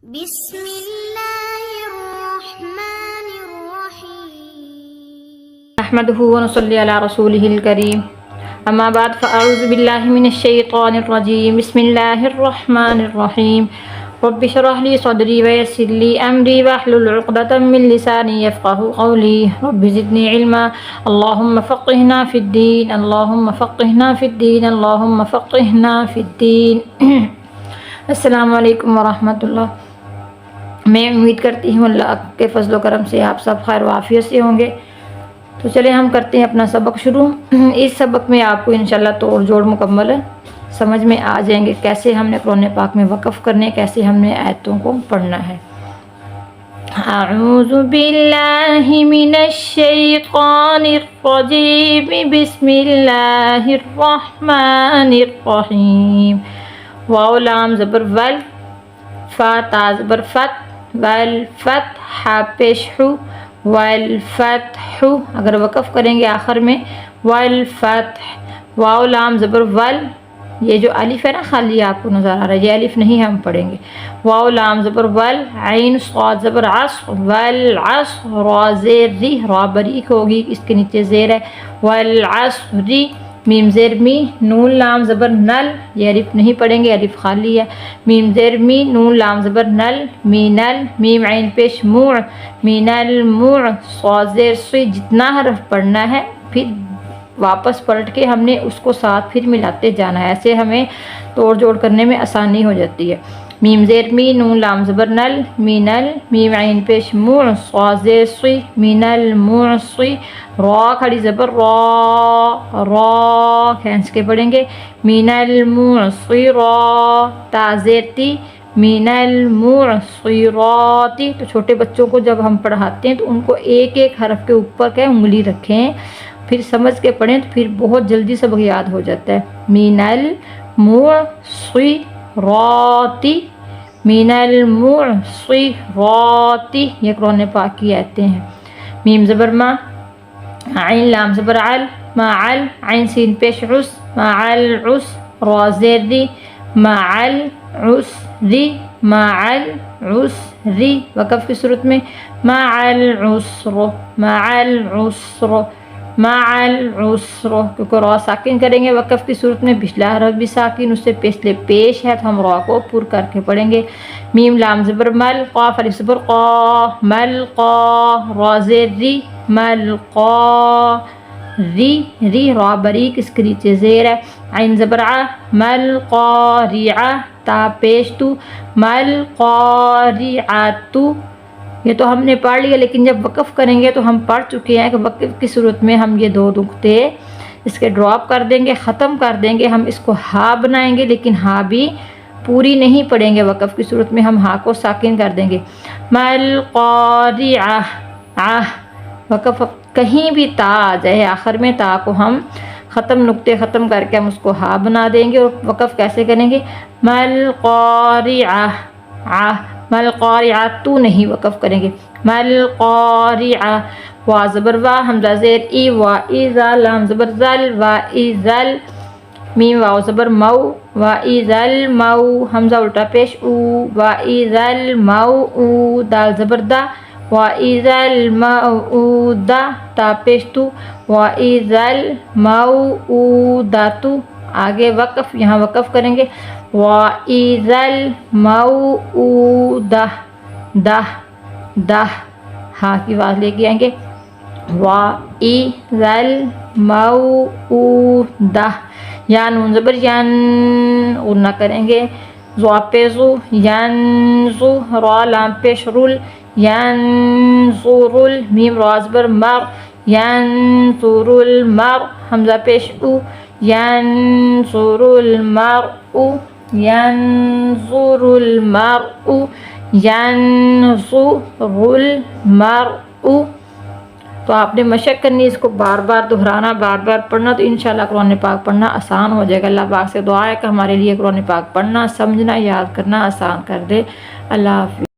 بسم اللہ الرحمن الرحیم نحمده ونصلي على رسوله الكريم اما بعد فاعوذ باللہ من الشیطان الرجیم بسم اللہ الرحمن الرحیم رب اشرح لي صدری ویسر لي امری واحلل عقدۃ من لسانی یفقهوا قولی رب زدنی علما اللهم فقهنا في الدین اللهم فقهنا في الدین اللهم فقهنا في الدین السلام علیکم ورحمۃ اللہ۔ میں امید کرتی ہوں اللہ کے فضل و کرم سے آپ سب خیر و عافیت سے ہوں گے۔ تو چلیں ہم کرتے ہیں اپنا سبق شروع۔ اس سبق میں آپ کو انشاءاللہ توڑ جوڑ مکمل سمجھ میں آ جائیں گے، کیسے ہم نے قرآن پاک میں وقف کرنے، کیسے ہم نے آیتوں کو پڑھنا ہے۔ اعوذ باللہ من الشیطان الرجیم بسم اللہ الرحمن الرحیم۔ واو لام زبر ول، فا تا زبر فت، والفتح پیش حو، والفتح اگر وقف کریں گے آخر میں والفتح، واو لام زبر ول، یہ جو الف ہے نا خالی آپ کو نظر آ رہا ہے، یہ الف نہیں ہم پڑھیں گے۔ واو لام زبر ول، عین صاد زبر عصر، والعصر، را زیر ری، را بریک ہوگی، اس کے نیچے زیر ہے، والعصر، میم زیر می، نون لام زبر نل، یہ الف نہیں پڑھیں گے، الف خالی ہے، میم زیر می، نون لام زبر نل، مینل، میم عین پیش موع، مینل موع، صاد زیر سی، جتنا حرف پڑھنا ہے پھر واپس پلٹ کے ہم نے اس کو ساتھ پھر ملاتے جانا ہے، ایسے ہمیں توڑ جوڑ کرنے میں آسانی ہو جاتی ہے۔ میم زیر می، نون لام زبر نل، مینل، میم عین پیش موع، صاد زیر سی، مینل موع سی، را کھڑی زبر را، را کھینچ کے پڑھیں گے، مینل موع سی را، تا زیر تی، مینل موع سی راتی۔ تو چھوٹے بچوں کو جب ہم پڑھاتے ہیں تو ان کو ایک ایک حرف کے اوپر کیا انگلی رکھیں، پھر سمجھ کے پڑھیں تو پھر بہت جلدی سبق یاد ہو جاتا ہے۔ مینل موع سی راتی، مینل موع سی راتی، یہ قرآن پاک کی آیتیں ہیں۔ میم زبر ما، عین لام زبر عل، معل، عین سین پیش عس، معل عس، را زیر دی، معل عس ری، معل عس ری، وقف کی صورت میں معل عسر، معل عسر، معل عسر، کیونکہ را ساکن کریں گے وقف کی صورت میں، پچھلا حرف بھی ساکن اس سے پچھلے پیش ہے تو ہم را کو پر کر کے پڑھیں گے۔ میم لام زبر مل، قاف الف زبر قا، مل قا، را زیر ری، مل قا ری، ری را بریک، اس کے نیچے زیر ہے، عین زبر ع، مل قارعہ، تا پیش تو، مل قارعۃ، یہ تو ہم نے پڑھ لیا، لیکن جب وقف کریں گے تو ہم پڑھ چکے ہیں کہ وقف کی صورت میں ہم یہ دو نقطے اس کے ڈراپ کر دیں گے، ختم کر دیں گے، ہم اس کو ہا بنائیں گے، لیکن ہا بھی پوری نہیں پڑھیں گے، وقف کی صورت میں ہم ہا کو ساکن کر دیں گے۔ مل قارعہ، وقف کہیں بھی تا آ جائے آخر میں، تا کو ہم ختم نقطے ختم کر کے ہم اس کو ہا بنا دیں گے، اور وقف کیسے کریں گے، مل قارعہ، مل قارعۃ نہیں وقف کریں گے، مل قارعہ، وا زبر وا، حمزہ زیر ای، وا ای ذا، لام زبر ذل، وا ای ذل، میم واو زبر مو، وا ای ذل مو، حمزہ الٹا پیش او، وا ای ذل مو او، دال زبر دا، وا ای ذل مو دا، تا پیش تو، وا ای ذل مو او دا تو، آگے وقف، یہاں وقف کریں گے، وا ای ذل مو او دا، دا دا، ہاں کی آواز لے کے آئیں گے، وا ای ذل مو او دا، یا نون زبر ین، غنہ کریں گے، زو پیزو، ین زو، را لام پیش رول، ینظر، میم را زبر مر، ینظر المر، حمزہ پیش او، ینظر المرء، ینظر المرء، ینظر المرء۔ تو آپ نے مشق کرنی، اس کو بار بار دہرانا، بار بار پڑھنا، تو انشاءاللہ قرآن پاک پڑھنا آسان ہو جائے گا۔ اللہ پاک سے دعا ہے کہ ہمارے لیے قرآن پاک پڑھنا، سمجھنا، یاد کرنا آسان کر دے۔ اللہ حافظ۔